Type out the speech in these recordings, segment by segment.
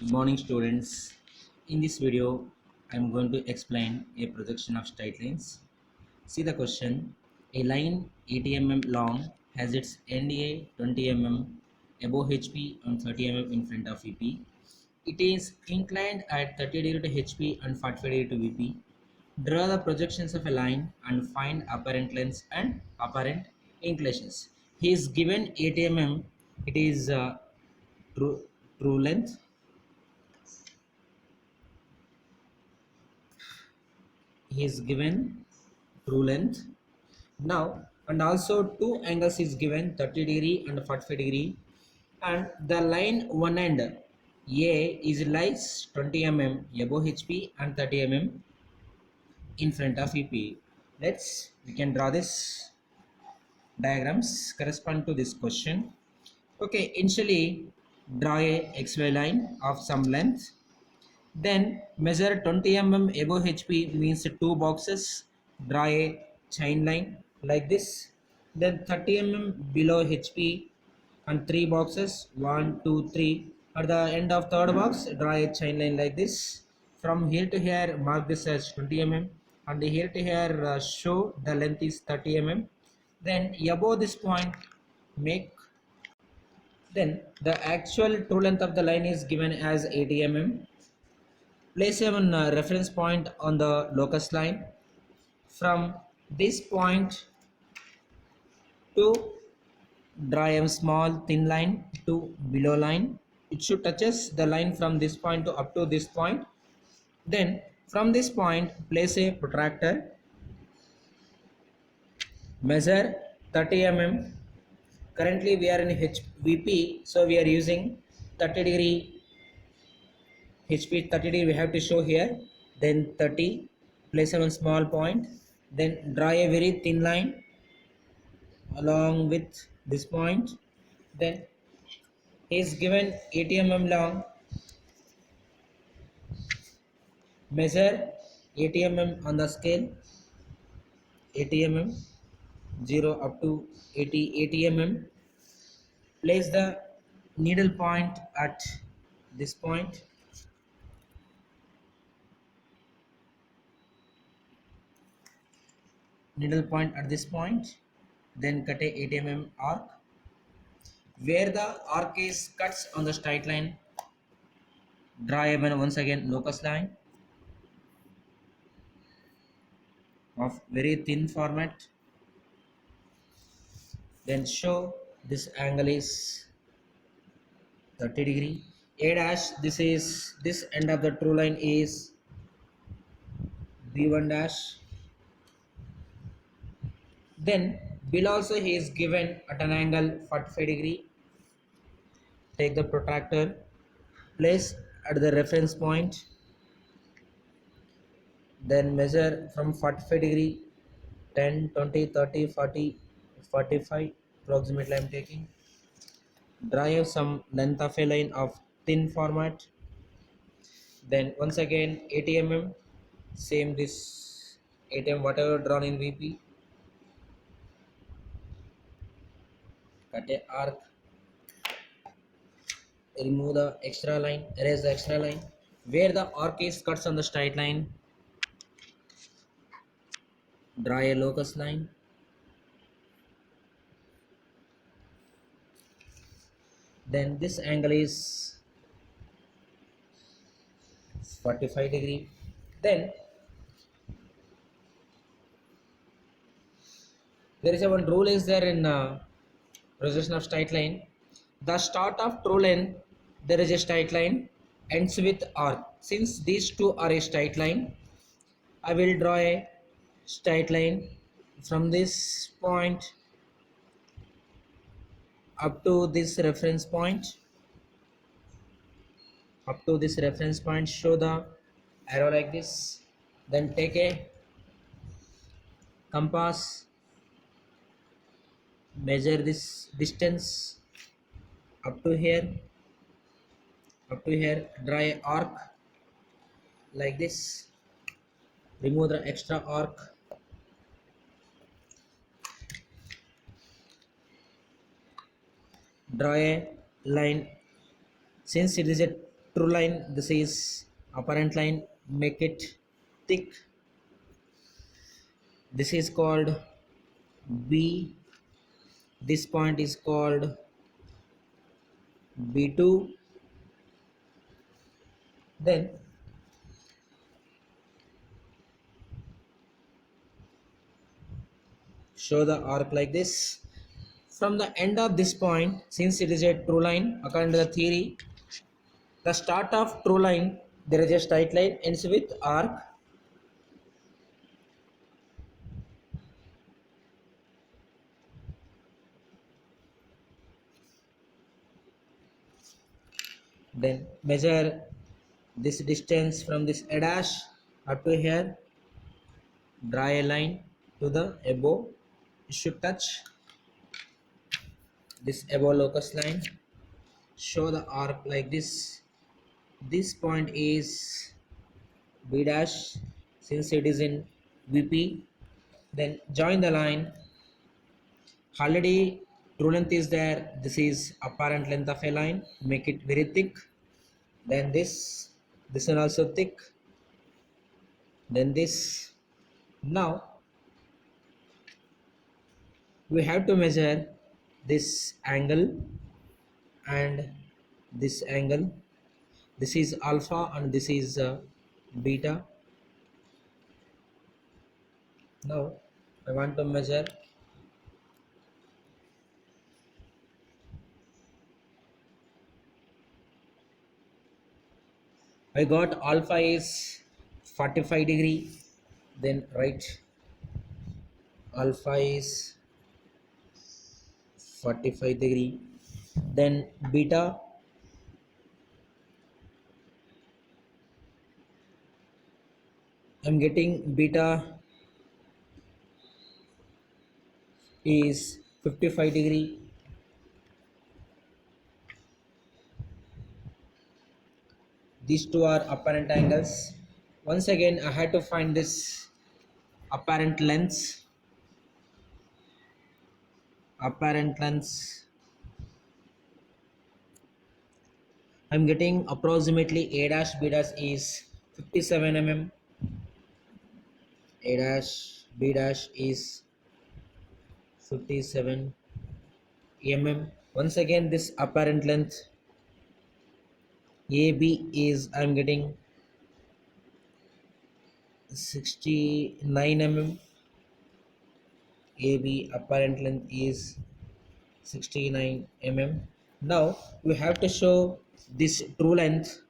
Good morning students. In this video, I am going to explain a projection of straight lines. See the question. A line 80 mm long has its NDA 20 mm above HP and 30 mm in front of VP. It is inclined at 30 degree to HP and 45 degree to VP. Draw the projections of a line and find apparent lengths and apparent inclinations. He is given 80 mm. It is true, true length. He is given true length now, and also two angles is given 30 degree and 45 degree, and the line one end A is lies 20 mm above HP and 30 mm in front of EP. We can draw this diagrams correspond to this question. Okay, initially draw a XY line of some length. Then measure 20 mm above HP means two boxes. Draw a chain line like this. Then 30 mm below HP and three boxes. 1, 2, 3. At the end of third box, draw a chain line like this. From here to here, mark this as 20 mm. And here to here, show the length is 30 mm. Then above this point, make. Then the actual true length of the line is given as 80 mm. Place a reference point on the locus line. From this point to draw a small thin line to below line. It should touches the line from this point to up to this point. Then from this point place a protractor. Measure 30 mm. Currently we are in HVP, so we are using 30 degree HP 30 degree we have to show here. Then 30, place one small point, then draw a very thin line along with this point. Then is given 80 mm long. Measure 80 mm on the scale. 80 mm 0 up to 80 mm. Place the needle point at this point. Needle point at this point. Then cut a 80 mm arc. Where the arc is cuts on the straight line, draw a once again locus line of very thin format. Then show this angle is 30 degree. A dash, this end of the true line is B1 dash. Then below also he is given at an angle 45 degree. Take the protractor, place at the reference point, then measure from 45 degree 10, 20, 30, 40, 45 approximately I am taking. Draw some length of a line of thin format. Then once again 80 mm, same this 80 mm whatever drawn in VP. Cut a arc, remove the extra line, erase the extra line. Where the arc is cuts on the straight line, draw a locus line. Then this angle is 45 degree. Then there is a one rule is there in projection of straight line. The start of true line, there is a straight line, ends with arc. Since these two are a straight line, I will draw a straight line from this point up to this reference point. Up to this reference point, show the arrow like this. Then take a compass, measure this distance up to here. Up to here, draw a arc like this. Remove the extra arc. Draw a line. Since it is a true line, this is apparent line, make it thick. This is called B. This point is called B2. Then show the arc like this. From the end of this point, since it is a true line, according to the theory, the start of true line, there is a straight line, ends with arc. Then measure this distance from this A dash up to here. Draw a line to the above. It should touch this above locus line. Show the arc like this. This point is B dash since it is in VP. Then join the line. Already true length is there. This is apparent length of a line. Make it very thick. Then this one also thick. Then this. Now we have to measure this angle and this angle. This is alpha and this is beta. Now I want to measure I got alpha is 45 degree. Then write alpha is 45 degree. Then beta I'm getting beta is 55 degree. These two are apparent angles. Once again I had to find this apparent lengths. Apparent lengths I'm getting approximately A dash B dash is 57 mm. A dash B dash is 57 mm. Once again this apparent length AB is I'm getting 69 mm. AB apparent length is 69 mm. Now we have to show this true length.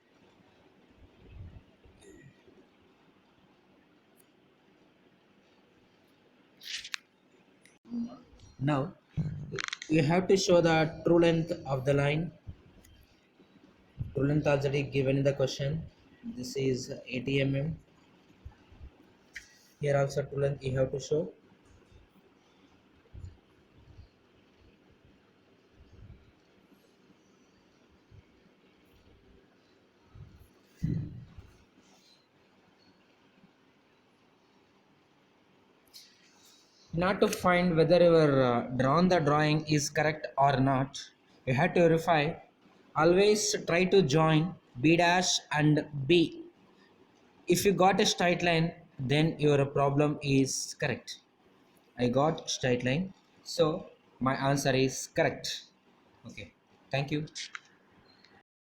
Now we have to show the true length of the line. True length already given in the question. This is 80 mm. Here also true length you have to show. Not to find whether your drawn the drawing is correct or not, you have to verify. Always try to join B dash and B. If you got a straight line, then your problem is correct. I got straight line, so my answer is correct. Okay, thank you.